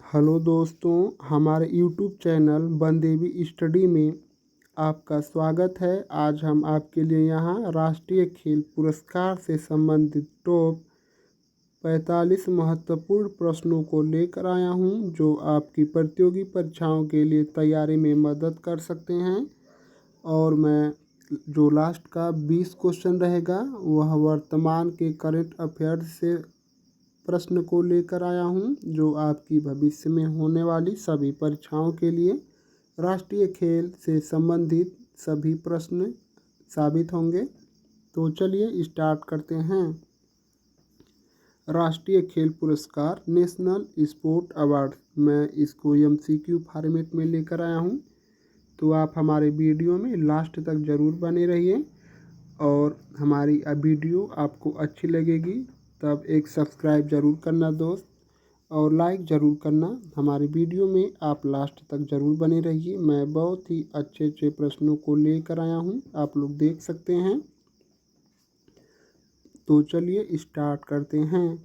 Hello दोस्तों, हमारे YouTube channel Bandevi study में आपका स्वागत है। आज हम आपके लिए यहाँ राष्ट्रीय खेल पुरस्कार से संबंधित टॉप 45 महत्वपूर्ण प्रश्नों को लेकर आया हूँ, जो आपकी प्रतियोगी परीक्षाओं के लिए तैयारी में मदद कर सकते हैं। और मैं जो लास्ट का 20 क्वेश्चन रहेगा वह वर्तमान के करंट अफेयर्स से प्रश्न को लेकर आया हूँ, जो आपकी भविष्य में होने वाली सभी परीक्षाओं के लिए राष्ट्रीय खेल से संबंधित सभी प्रश्न साबित होंगे। तो चलिए स्टार्ट करते हैं। राष्ट्रीय खेल पुरस्कार नेशनल स्पोर्ट अवार्ड, मैं इसको MCQ फॉर्मेट में लेकर आया हूँ, तो आप हमारे वीडियो में लास्ट तक ज़रूर बने रहिए। और हमारी वीडियो आपको अच्छी लगेगी तब एक सब्सक्राइब ज़रूर करना दोस्त, और लाइक ज़रूर करना। हमारी वीडियो में आप लास्ट तक ज़रूर बने रहिए। मैं बहुत ही अच्छे प्रश्नों को लेकर आया हूँ, आप लोग देख सकते हैं। तो चलिए स्टार्ट करते हैं।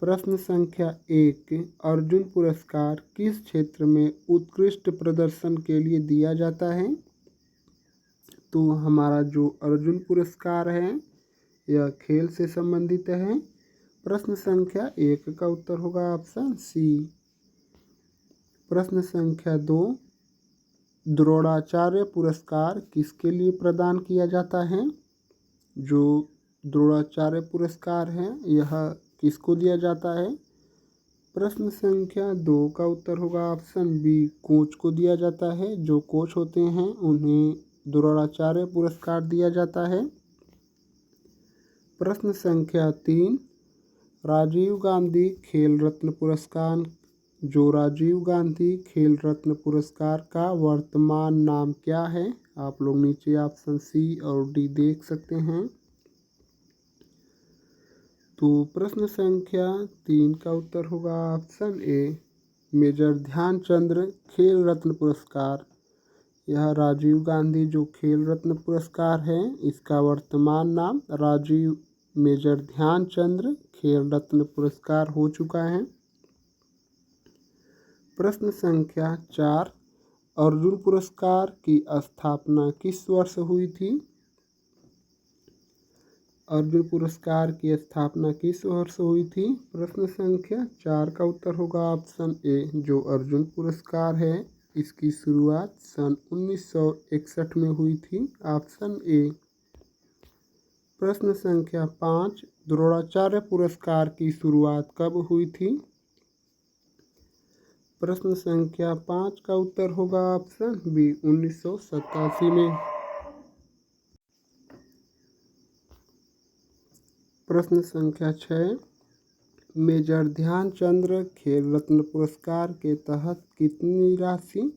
प्रश्न संख्या 1, अर्जुन पुरस्कार किस क्षेत्र में उत्कृष्ट प्रदर्शन के लिए दिया जाता है? तो हमारा जो अर्जुन पुरस्कार है यह खेल से संबंधित है। प्रश्न संख्या 1 का उत्तर होगा ऑप्शन सी। प्रश्न संख्या 2, द्रोणाचार्य पुरस्कार किसके लिए प्रदान किया जाता है? जो द्रोणाचार्य पुरस्कार है यह किसको दिया जाता है? प्रश्न संख्या 2 का उत्तर होगा ऑप्शन बी, कोच को दिया जाता है। जो कोच होते हैं उन्हें द्रोणाचार्य पुरस्कार दिया जाता है। प्रश्न संख्या 3, राजीव गांधी खेल रत्न पुरस्कार, जो राजीव गांधी खेल रत्न पुरस्कार का वर्तमान नाम क्या है? आप लोग नीचे ऑप्शन सी और डी देख सकते हैं। तो प्रश्न संख्या 3 का उत्तर होगा ऑप्शन ए, मेजर ध्यानचंद खेल रत्न पुरस्कार। यह राजीव गांधी जो खेल रत्न पुरस्कार है इसका वर्तमान नाम राजीव मेजर ध्यानचंद खेल रत्न पुरस्कार हो चुका है। प्रश्न संख्या 4, अर्जुन पुरस्कार की स्थापना किस वर्ष हुई थी? अर्जुन पुरस्कार की स्थापना किस वर्ष हुई थी? प्रश्न संख्या 4 का उत्तर होगा ऑप्शन ए, जो अर्जुन पुरस्कार है इसकी शुरुआत सन 1961 में हुई थी। Option A. प्रश्न संख्या 5, द्रोणाचार्य पुरस्कार की शुरुआत कब हुई थी? प्रश्न संख्या 5 का उत्तर होगा ऑप्शन बी, 1987 में। प्रश्न संख्या 6, मेजर ध्यानचंद खेल रत्न पुरस्कार के तहत कितनी राशि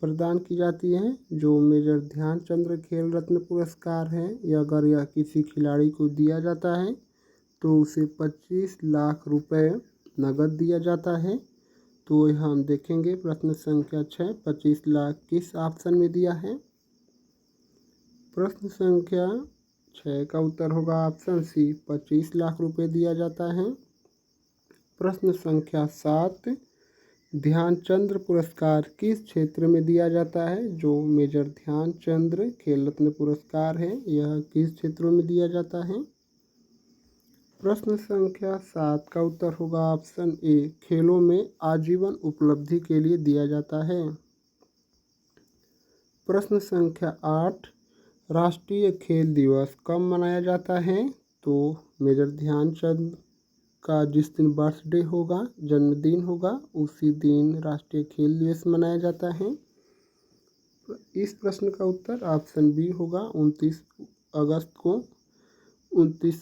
प्रदान की जाती है? जो मेजर ध्यानचंद खेल रत्न पुरस्कार है अगर यह किसी खिलाड़ी को दिया जाता है तो उसे 25 लाख रुपए नगद दिया जाता है। तो यहाँ हम देखेंगे प्रश्न संख्या 6, 25 लाख किस ऑप्शन में दिया है? प्रश्न संख्या 6 का उत्तर होगा ऑप्शन सी, 25 लाख रुपए दिया जाता है। प्रश्न संख्या 7, ध्यानचंद पुरस्कार किस क्षेत्र में दिया जाता है? जो मेजर ध्यानचंद खेल रत्न पुरस्कार है यह किस क्षेत्रों में दिया जाता है? प्रश्न संख्या 7 का उत्तर होगा ऑप्शन ए, खेलों में आजीवन उपलब्धि के लिए दिया जाता है। प्रश्न संख्या 8, राष्ट्रीय खेल दिवस कब मनाया जाता है? तो मेजर ध्यानचंद का जिस दिन बर्थडे होगा, जन्मदिन होगा, उसी दिन राष्ट्रीय खेल दिवस मनाया जाता है। इस प्रश्न का उत्तर ऑप्शन बी होगा, 29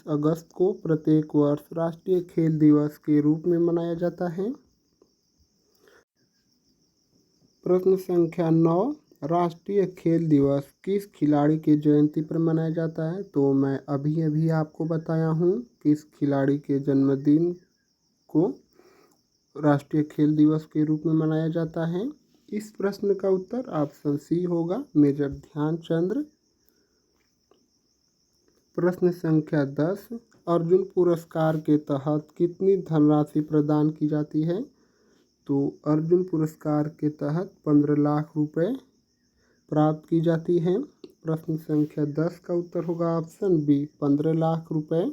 अगस्त को प्रत्येक वर्ष राष्ट्रीय खेल दिवस के रूप में मनाया जाता है। प्रश्न संख्या 9, राष्ट्रीय खेल दिवस किस खिलाड़ी के जयंती पर मनाया जाता है? तो मैं अभी आपको बताया हूँ किस खिलाड़ी के जन्मदिन को राष्ट्रीय खेल दिवस के रूप में मनाया जाता है। इस प्रश्न का उत्तर ऑप्शन सी होगा, मेजर ध्यानचंद। प्रश्न संख्या 10, अर्जुन पुरस्कार के तहत कितनी धनराशि प्रदान की जाती है? तो अर्जुन पुरस्कार के तहत 15 लाख रुपए प्राप्त की जाती है। प्रश्न संख्या 10 का उत्तर होगा ऑप्शन बी 15 लाख रुपए।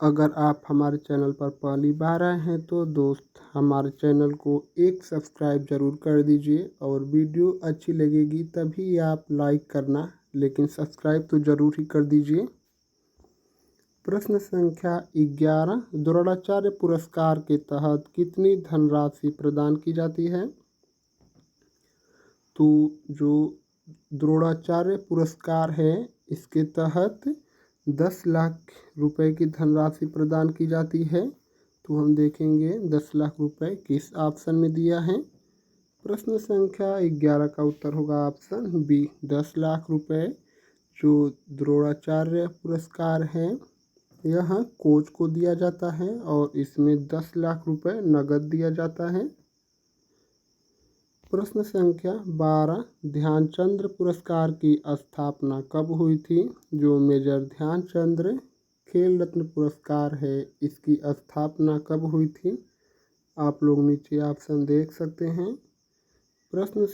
अगर आप हमारे चैनल पर पहली बार आए हैं तो दोस्त हमारे चैनल को एक सब्सक्राइब ज़रूर कर दीजिए और वीडियो अच्छी लगेगी तभी आप लाइक करना, लेकिन सब्सक्राइब तो ज़रूर ही कर दीजिए। प्रश्न संख्या 11 द्रोणाचार्य पुरस्कार के तहत कितनी धनराशि प्रदान की जाती है? तो जो द्रोणाचार्य पुरस्कार है इसके तहत 10 लाख रुपए की धनराशि प्रदान की जाती है। तो हम देखेंगे 10 लाख रुपए किस ऑप्शन में दिया है। प्रश्न संख्या 11 का उत्तर होगा ऑप्शन बी 10 लाख रुपए। जो द्रोणाचार्य पुरस्कार है यह कोच को दिया जाता है और इसमें 10 लाख रुपए नगद दिया जाता है। प्रश्न संख्या 12 ध्यानचंद्र पुरस्कार की स्थापना कब हुई थी? जो मेजर ध्यानचंद खेल रत्न पुरस्कार है इसकी स्थापना कब हुई थी? आप लोग नीचे ऑप्शन देख सकते हैं। प्रश्न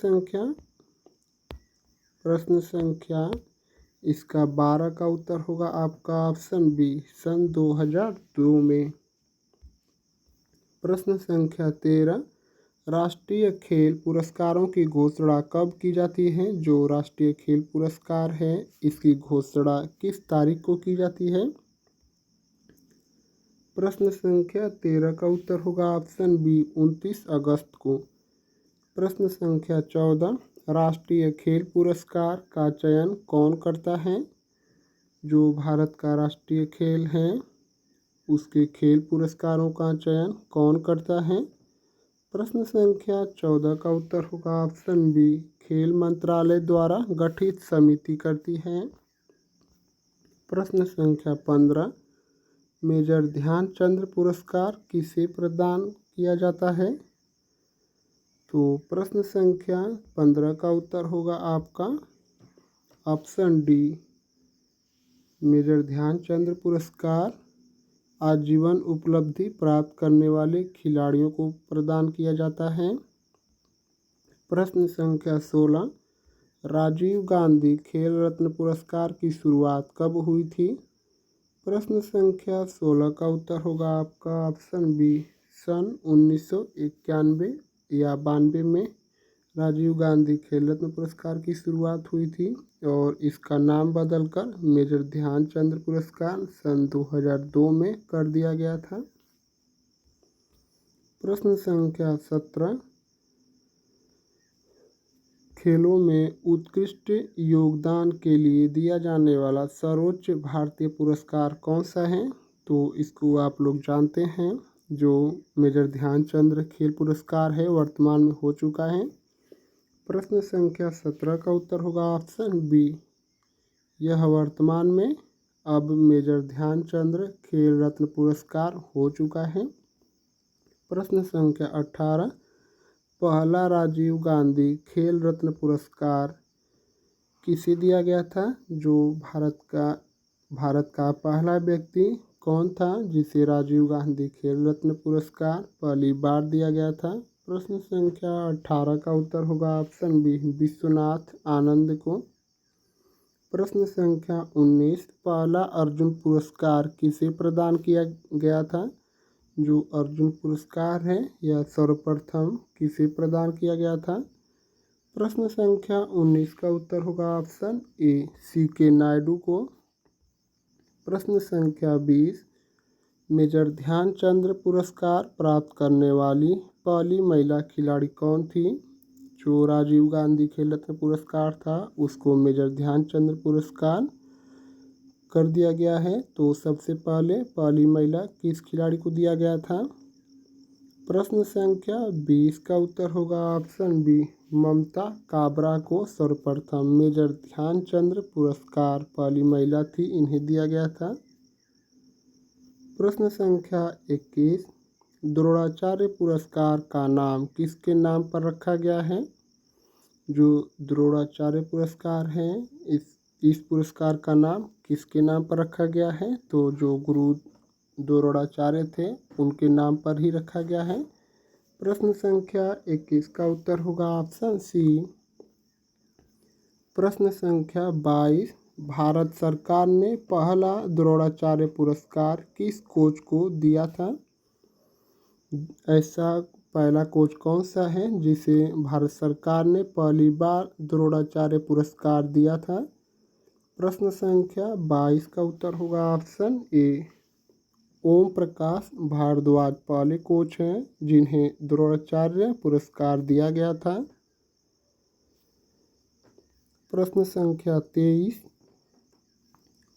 संख्या इसका 12 का उत्तर होगा आपका ऑप्शन बी सन 2002 में। प्रश्न संख्या 13 राष्ट्रीय खेल पुरस्कारों की घोषणा कब की जाती है? जो राष्ट्रीय खेल पुरस्कार है इसकी घोषणा किस तारीख को की जाती है? प्रश्न संख्या 13 का उत्तर होगा ऑप्शन बी 29 अगस्त को। प्रश्न संख्या 14 राष्ट्रीय खेल पुरस्कार का चयन कौन करता है? जो भारत का राष्ट्रीय खेल है उसके खेल पुरस्कारों का चयन कौन करता है? प्रश्न संख्या 14 का उत्तर होगा ऑप्शन बी खेल मंत्रालय द्वारा गठित समिति करती है। प्रश्न संख्या 15 मेजर ध्यानचंद पुरस्कार किसे प्रदान किया जाता है? तो प्रश्न संख्या 15 का उत्तर होगा आपका ऑप्शन डी मेजर ध्यानचंद पुरस्कार आजीवन उपलब्धि प्राप्त करने वाले खिलाड़ियों को प्रदान किया जाता है। प्रश्न संख्या 16 राजीव गांधी खेल रत्न पुरस्कार की शुरुआत कब हुई थी? प्रश्न संख्या 16 का उत्तर होगा आपका ऑप्शन बी सन 1991 या 92 में राजीव गांधी खेल रत्न पुरस्कार की शुरुआत हुई थी और इसका नाम बदलकर मेजर ध्यानचंद पुरस्कार सन 2002 में कर दिया गया था। प्रश्न संख्या 17 खेलों में उत्कृष्ट योगदान के लिए दिया जाने वाला सर्वोच्च भारतीय पुरस्कार कौन सा है? तो इसको आप लोग जानते हैं। जो मेजर ध्यानचंद खेल पुरस्कार है वर्तमान में हो चुका है। प्रश्न संख्या 17 का उत्तर होगा ऑप्शन बी यह वर्तमान में अब मेजर ध्यानचंद खेल रत्न पुरस्कार हो चुका है। प्रश्न संख्या 18 पहला राजीव गांधी खेल रत्न पुरस्कार किसे दिया गया था? जो भारत का पहला व्यक्ति कौन था जिसे राजीव गांधी खेल रत्न पुरस्कार पहली बार दिया गया था? प्रश्न संख्या 18 का उत्तर होगा ऑप्शन बी विश्वनाथ आनंद को। प्रश्न संख्या 19 पहला अर्जुन पुरस्कार किसे प्रदान किया गया था? जो अर्जुन पुरस्कार है यह सर्वप्रथम किसे प्रदान किया गया था? प्रश्न संख्या 19 का उत्तर होगा ऑप्शन ए CK नायडू को। प्रश्न संख्या 20 मेजर ध्यानचंद पुरस्कार प्राप्त करने वाली पहली महिला खिलाड़ी कौन थी? जो राजीव गांधी खेल रत्न पुरस्कार था उसको मेजर ध्यानचंद पुरस्कार कर दिया गया है। तो सबसे पहली महिला किस खिलाड़ी को दिया गया था? प्रश्न संख्या 20 का उत्तर होगा ऑप्शन बी ममता काबरा को सर्वप्रथम मेजर ध्यानचंद पुरस्कार पहली महिला थी इन्हें दिया गया था। प्रश्न संख्या 21 द्रोणाचार्य पुरस्कार का नाम किसके नाम पर रखा गया है? जो द्रोणाचार्य पुरस्कार है इस पुरस्कार का नाम किसके नाम पर रखा गया है? तो जो गुरु द्रोणाचार्य थे उनके नाम पर ही रखा गया है। प्रश्न संख्या 21 का उत्तर होगा ऑप्शन सी। प्रश्न संख्या 22, भारत सरकार ने पहला द्रोणाचार्य पुरस्कार किस कोच को दिया था? ऐसा पहला कोच कौन सा है जिसे भारत सरकार ने पहली बार द्रोणाचार्य पुरस्कार दिया था? प्रश्न संख्या 22 का उत्तर होगा ऑप्शन ए। ओम प्रकाश भारद्वाज पहले कोच हैं जिन्हें द्रोणाचार्य पुरस्कार दिया गया था। प्रश्न संख्या 23,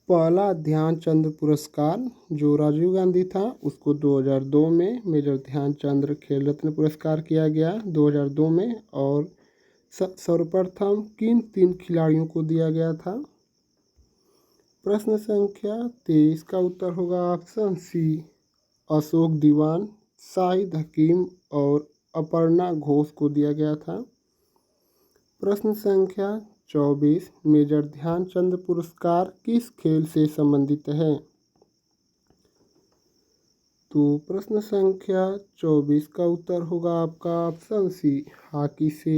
पहला ध्यानचंद पुरस्कार जो राजीव गांधी था उसको 2002 में मेजर ध्यानचंद खेल रत्न पुरस्कार किया गया 2002 में। और सर्वप्रथम किन 3 खिलाड़ियों को दिया गया था? प्रश्न संख्या 23 का उत्तर होगा ऑप्शन सी। अशोक दीवान, शाहिद हकीम और अपर्णा घोष को दिया गया था। प्रश्न संख्या 24, मेजर ध्यानचंद पुरस्कार किस खेल से संबंधित है? तो प्रश्न संख्या 24 का उत्तर होगा आपका ऑप्शन सी, हॉकी से।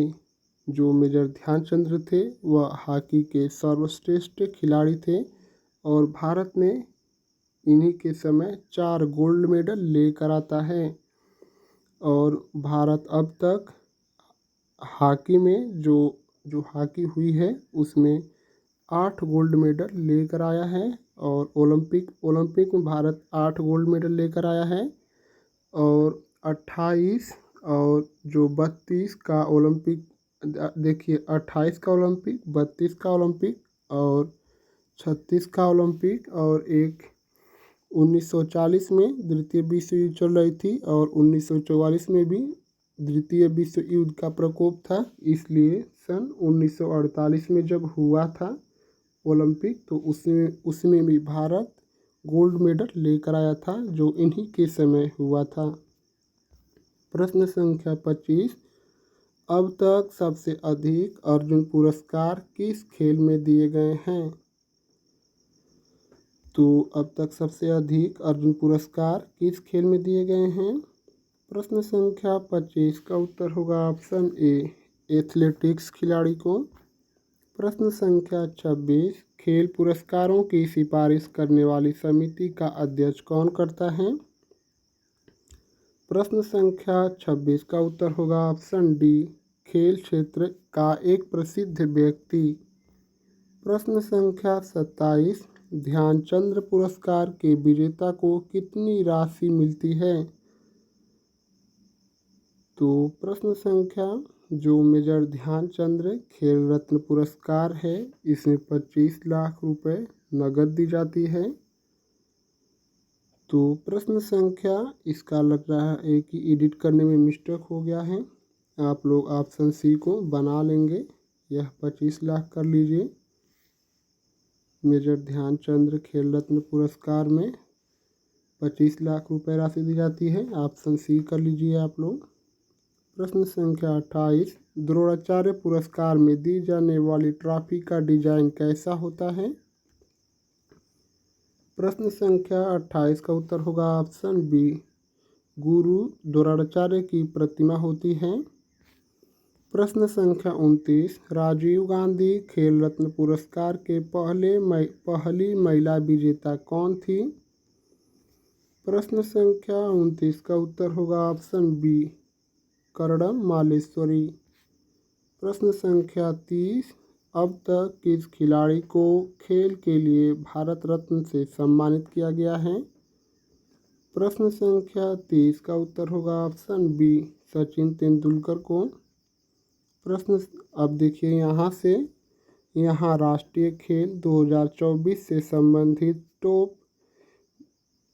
जो मेजर ध्यानचंद थे वह हॉकी के सर्वश्रेष्ठ खिलाड़ी थे और भारत ने इन्हीं के समय 4 गोल्ड मेडल लेकर आता है। और भारत अब तक हॉकी में जो हॉकी हुई है उसमें 8 गोल्ड मेडल लेकर आया है। और ओलंपिक में भारत 8 गोल्ड मेडल लेकर आया है। और 28 और जो 32 का ओलंपिक, देखिए 28 का ओलंपिक, 32 का ओलंपिक और 36 का ओलंपिक और एक 1940 में द्वितीय विश्व युद्ध चल रही थी और 1944 में भी द्वितीय विश्व युद्ध का प्रकोप था। इसलिए सन 1948 में जब हुआ था ओलंपिक तो उसमें भी भारत गोल्ड मेडल लेकर आया था जो इन्हीं के समय हुआ था। प्रश्न संख्या 25, अब तक सबसे अधिक अर्जुन पुरस्कार किस खेल में दिए गए हैं? तो अब तक सबसे अधिक अर्जुन पुरस्कार किस खेल में दिए गए हैं? प्रश्न संख्या 25 का उत्तर होगा ऑप्शन ए, एथलेटिक्स खिलाड़ी को। प्रश्न संख्या 26, खेल पुरस्कारों की सिफारिश करने वाली समिति का अध्यक्ष कौन करता है? प्रश्न संख्या 26 का उत्तर होगा ऑप्शन डी, खेल क्षेत्र का एक प्रसिद्ध व्यक्ति। प्रश्न संख्या 27, ध्यानचंद पुरस्कार के विजेता को कितनी राशि मिलती है? तो प्रश्न संख्या जो मेजर ध्यानचंद खेल रत्न पुरस्कार है इसमें 25 लाख रुपए नगद दी जाती है। तो प्रश्न संख्या इसका लग रहा है कि एडिट करने में मिस्टेक हो गया है, आप लोग ऑप्शन सी को बना लेंगे। यह 25 लाख कर लीजिए। मेजर ध्यानचंद खेल रत्न पुरस्कार में 25 लाख रुपए राशि दी जाती है, ऑप्शन सी कर लीजिए आप लोग। प्रश्न संख्या 28, द्रोणाचार्य पुरस्कार में दी जाने वाली ट्रॉफी का डिजाइन कैसा होता है? प्रश्न संख्या 28 का उत्तर होगा ऑप्शन बी, गुरु द्रोणाचार्य की प्रतिमा होती है। प्रश्न संख्या 29, राजीव गांधी खेल रत्न पुरस्कार के पहली महिला विजेता कौन थी? प्रश्न संख्या 29 का उत्तर होगा ऑप्शन बी, कर्णम मालेश्वरी। प्रश्न संख्या 30, अब तक किस खिलाड़ी को खेल के लिए भारत रत्न से सम्मानित किया गया है? प्रश्न संख्या 30 का उत्तर होगा ऑप्शन बी, सचिन तेंदुलकर को। प्रश्न अब देखिए यहाँ राष्ट्रीय खेल 2024 से संबंधित टॉप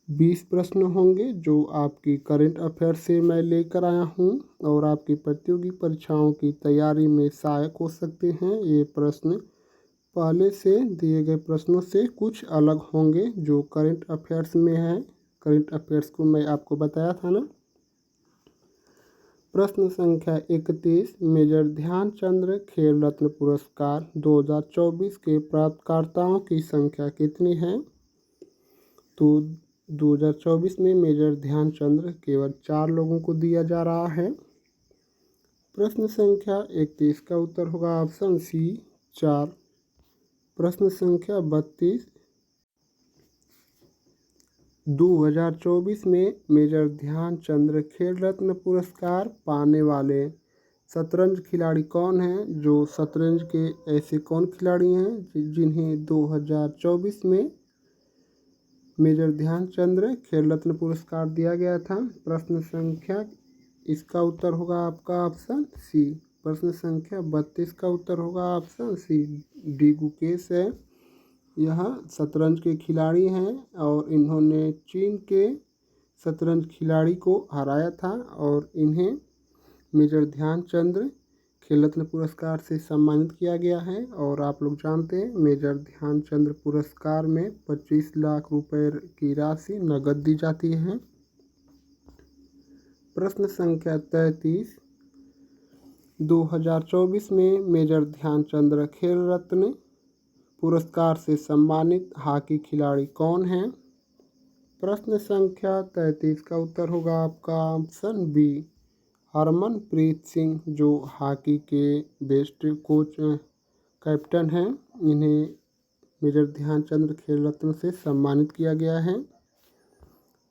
20 प्रश्न होंगे जो आपकी करंट अफेयर से मैं लेकर आया हूँ और आपकी प्रतियोगी परीक्षाओं की तैयारी में सहायक हो सकते हैं। ये प्रश्न पहले से दिए गए प्रश्नों से कुछ अलग होंगे जो करंट अफेयर्स में हैं। करंट अफेयर्स को मैं आपको बताया था ना। प्रश्न संख्या 31, मेजर ध्यानचंद खेल रत्न पुरस्कार 2024 के प्राप्तकर्ताओं की संख्या कितनी है? तो 2024 में मेजर ध्यानचंद केवल 4 लोगों को दिया जा रहा है। प्रश्न संख्या 31 का उत्तर होगा ऑप्शन सी 4। प्रश्न संख्या 32, 2024 में मेजर ध्यानचंद खेल रत्न पुरस्कार पाने वाले शतरंज खिलाड़ी कौन हैं? जो शतरंज के ऐसे कौन खिलाड़ी हैं जिन्हें 2024 में मेजर ध्यानचंद खेल रत्न पुरस्कार दिया गया था? प्रश्न संख्या, इसका उत्तर होगा आपका ऑप्शन सी। प्रश्न संख्या 32 का उत्तर होगा ऑप्शन सी, डी गुकेश है। यह शतरंज के खिलाड़ी हैं और इन्होंने चीन के शतरंज खिलाड़ी को हराया था और इन्हें मेजर ध्यानचंद खेल रत्न पुरस्कार से सम्मानित किया गया है। और आप लोग जानते हैं मेजर ध्यानचंद पुरस्कार में 25 लाख रुपए की राशि नगद दी जाती है। प्रश्न संख्या 33, 2024 में मेजर ध्यानचंद खेल रत्न पुरस्कार से सम्मानित हॉकी खिलाड़ी कौन हैं? प्रश्न संख्या 33 का उत्तर होगा आपका ऑप्शन बी, हरमनप्रीत सिंह, जो हॉकी के बेस्ट कोच कैप्टन हैं। इन्हें मेजर ध्यानचंद खेल रत्न से सम्मानित किया गया है।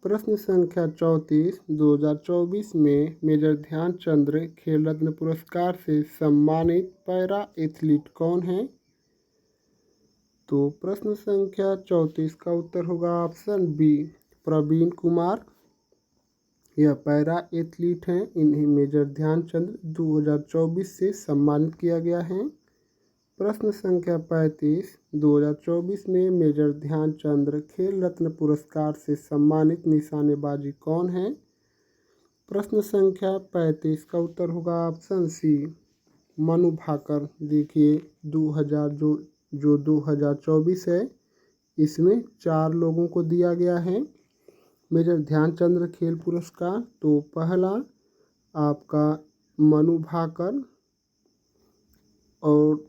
प्रश्न संख्या 34, 2024 में मेजर ध्यानचंद खेल रत्न पुरस्कार से सम्मानित पैरा एथलीट कौन है? तो प्रश्न संख्या 34 का उत्तर होगा ऑप्शन बी, प्रवीण कुमार। यह पैरा एथलीट हैं। इन्हें मेजर ध्यानचंद 2024 से सम्मानित किया गया है। प्रश्न संख्या 35, 2024 में मेजर ध्यानचंद खेल रत्न पुरस्कार से सम्मानित निशानेबाजी कौन है? प्रश्न संख्या 35 का उत्तर होगा ऑप्शन सी, मनु भाकर। देखिए 2024 है, इसमें 4 लोगों को दिया गया है मेजर ध्यानचंद खेल पुरस्कार। तो पहला आपका मनु भाकर और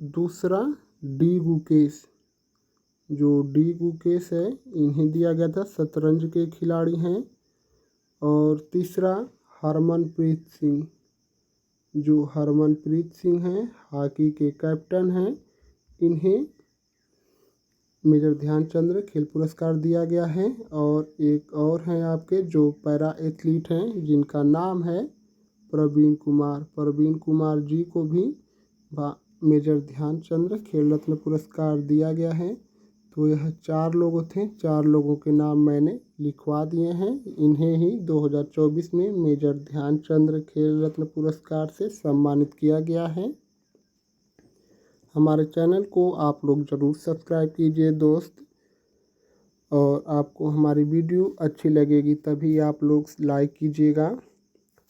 दूसरा डी गुकेश। जो डी गुकेश है इन्हें दिया गया था, शतरंज के खिलाड़ी हैं। और तीसरा हरमनप्रीत सिंह, जो हरमनप्रीत सिंह हैं हॉकी के कैप्टन हैं। इन्हें मेजर ध्यानचंद खेल पुरस्कार दिया गया है। और एक और हैं आपके जो पैरा एथलीट हैं जिनका नाम है प्रवीण कुमार। प्रवीण कुमार जी को भी मेजर ध्यानचंद खेल रत्न पुरस्कार दिया गया है। तो यह 4 लोग थे, 4 लोगों के नाम मैंने लिखवा दिए हैं। इन्हें ही 2024 में मेजर ध्यानचंद खेल रत्न पुरस्कार से सम्मानित किया गया है। हमारे चैनल को आप लोग ज़रूर सब्सक्राइब कीजिए दोस्त, और आपको हमारी वीडियो अच्छी लगेगी तभी आप लोग लाइक कीजिएगा।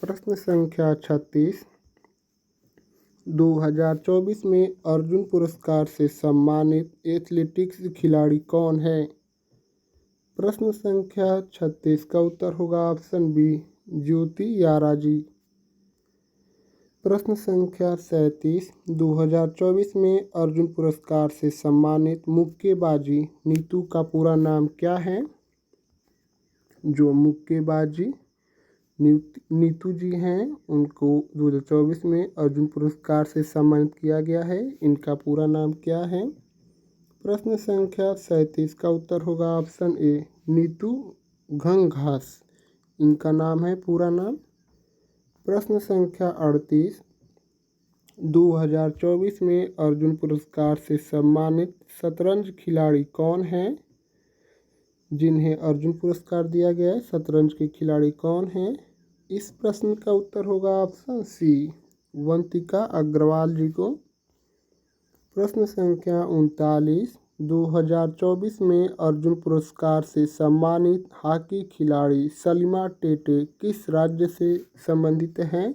प्रश्न संख्या 36, 2024 में अर्जुन पुरस्कार से सम्मानित एथलेटिक्स खिलाड़ी कौन है? प्रश्न संख्या 36 का उत्तर होगा ऑप्शन बी, ज्योति याराजी। प्रश्न संख्या 37, 2024 में अर्जुन पुरस्कार से सम्मानित मुक्केबाजी नीतू का पूरा नाम क्या है? जो मुक्केबाजी नीतू जी हैं उनको 2024 में अर्जुन पुरस्कार से सम्मानित किया गया है। इनका पूरा नाम क्या है? प्रश्न संख्या 37 का उत्तर होगा ऑप्शन ए, नीतू घंघास। इनका नाम है पूरा नाम। प्रश्न संख्या 38, 2024 में अर्जुन पुरस्कार से सम्मानित शतरंज खिलाड़ी कौन है? जिन्हें अर्जुन पुरस्कार दिया गया है, शतरंज के खिलाड़ी कौन हैं? इस प्रश्न का उत्तर होगा ऑप्शन सी, वंतिका अग्रवाल जी को। प्रश्न संख्या 39, 2024 में अर्जुन पुरस्कार से सम्मानित हॉकी खिलाड़ी सलीमा टेटे किस राज्य से संबंधित हैं?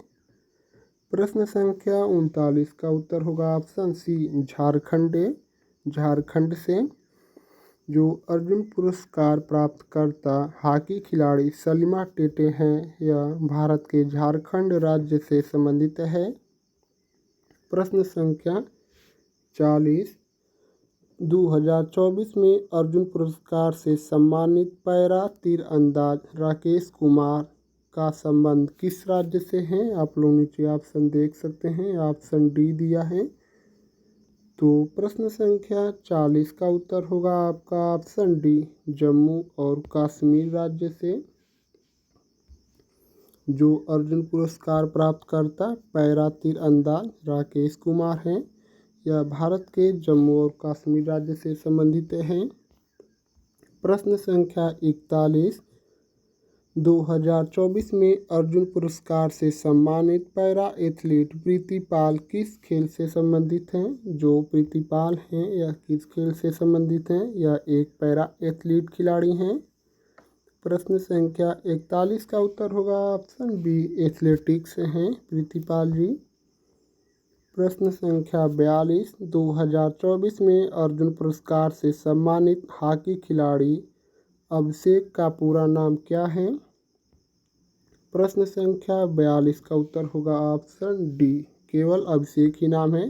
प्रश्न संख्या 39 का उत्तर होगा ऑप्शन सी, झारखंड से। जो अर्जुन पुरस्कार प्राप्त करता हॉकी खिलाड़ी सलीमा टेटे हैं, यह भारत के झारखंड राज्य से संबंधित है। प्रश्न संख्या 40, 2024 में अर्जुन पुरस्कार से सम्मानित पैरा तीरंदाज राकेश कुमार का संबंध किस राज्य से है? आप लोग नीचे ऑप्शन देख सकते हैं, ऑप्शन डी दिया है। तो प्रश्न संख्या 40 का उत्तर होगा आपका ऑप्शन डी, जम्मू और कश्मीर राज्य से। जो अर्जुन पुरस्कार प्राप्त करता पैरा तीरंदाज राकेश कुमार हैं। यह भारत के जम्मू और कश्मीर राज्य से संबंधित हैं। प्रश्न संख्या 41, 2024 में अर्जुन पुरस्कार से सम्मानित पैरा एथलीट प्रीति पाल किस खेल से संबंधित हैं? जो प्रीति पाल हैं यह किस खेल से संबंधित हैं? यह एक पैरा एथलीट खिलाड़ी हैं। प्रश्न संख्या 41 का उत्तर होगा ऑप्शन बी, एथलेटिक्स हैं प्रीति पाल जी। प्रश्न संख्या 42, 2024 में अर्जुन पुरस्कार से सम्मानित हॉकी खिलाड़ी अभिषेक का पूरा नाम क्या है? प्रश्न संख्या 42 का उत्तर होगा ऑप्शन डी, केवल अभिषेक ही नाम है।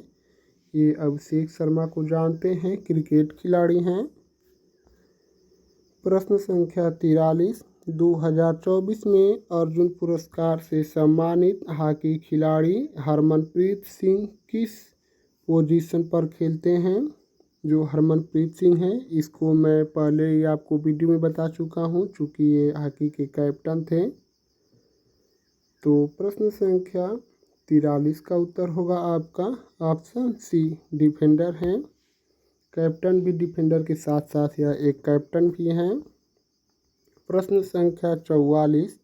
ये अभिषेक शर्मा को जानते हैं, क्रिकेट खिलाड़ी हैं। प्रश्न संख्या 43, 2024 में अर्जुन पुरस्कार से सम्मानित हॉकी खिलाड़ी हरमनप्रीत सिंह किस पोजीशन पर खेलते हैं? जो हरमनप्रीत सिंह हैं इसको मैं पहले ही आपको वीडियो में बता चुका हूं, चूँकि ये हॉकी के कैप्टन थे। तो प्रश्न संख्या 43 का उत्तर होगा आपका ऑप्शन सी, डिफेंडर हैं। कैप्टन भी डिफेंडर के साथ साथ यह एक कैप्टन भी हैं। प्रश्न संख्या 44,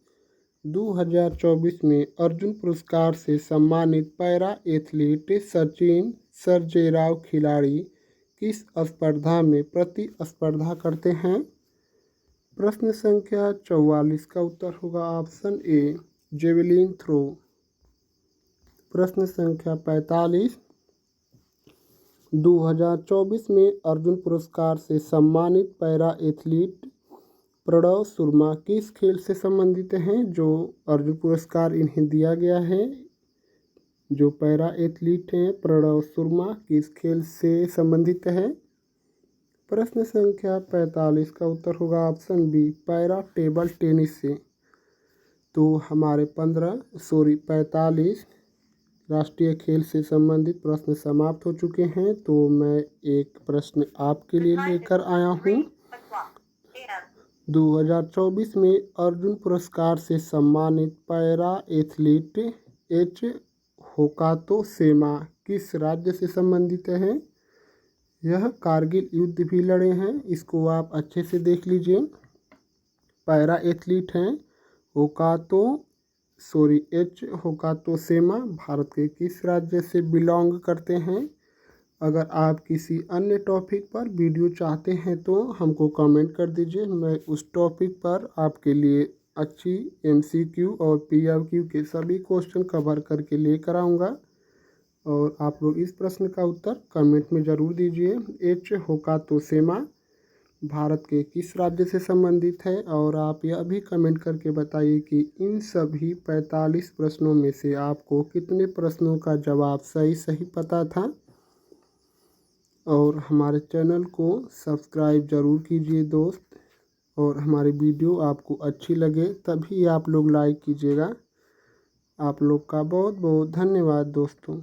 2024 में अर्जुन पुरस्कार से सम्मानित पैरा एथलीट सचिन सर्जेराव खिलाड़ी किस स्पर्धा में प्रतिस्पर्धा करते हैं? प्रश्न संख्या 44 का उत्तर होगा ऑप्शन ए, जेवलिन थ्रो। प्रश्न संख्या 45, 2024 में अर्जुन पुरस्कार से सम्मानित पैरा एथलीट प्रणव शर्मा किस खेल से संबंधित हैं? जो अर्जुन पुरस्कार इन्हें दिया गया है, जो पैरा एथलीट हैं प्रणव शर्मा, किस खेल से संबंधित है? प्रश्न संख्या 45 का उत्तर होगा option B, para table tennis से। तो हमारे 45 राष्ट्रीय खेल से संबंधित प्रश्न समाप्त हो चुके हैं। तो मैं एक प्रश्न आपके लिए लेकर आया हूँ। 2024 में अर्जुन पुरस्कार से सम्मानित पैरा एथलीट एच होकातो सेमा किस राज्य से संबंधित हैं? यह कारगिल युद्ध भी लड़े हैं, इसको आप अच्छे से देख लीजिए। पैरा एथलीट हैं एच होकातो सेमा भारत के किस राज्य से बिलोंग करते हैं? अगर आप किसी अन्य टॉपिक पर वीडियो चाहते हैं तो हमको कमेंट कर दीजिए, मैं उस टॉपिक पर आपके लिए अच्छी MCQ और PFQ के सभी क्वेश्चन कवर करके लेकर आऊँगा। और आप लोग इस प्रश्न का उत्तर कमेंट में ज़रूर दीजिए, एच होकातो सेमा भारत के किस राज्य से संबंधित है? और आप यह भी कमेंट करके बताइए कि इन सभी 45 प्रश्नों में से आपको कितने प्रश्नों का जवाब सही पता था। और हमारे चैनल को सब्सक्राइब ज़रूर कीजिए दोस्त, और हमारी वीडियो आपको अच्छी लगे तभी आप लोग लाइक कीजिएगा। आप लोग का बहुत बहुत धन्यवाद दोस्तों।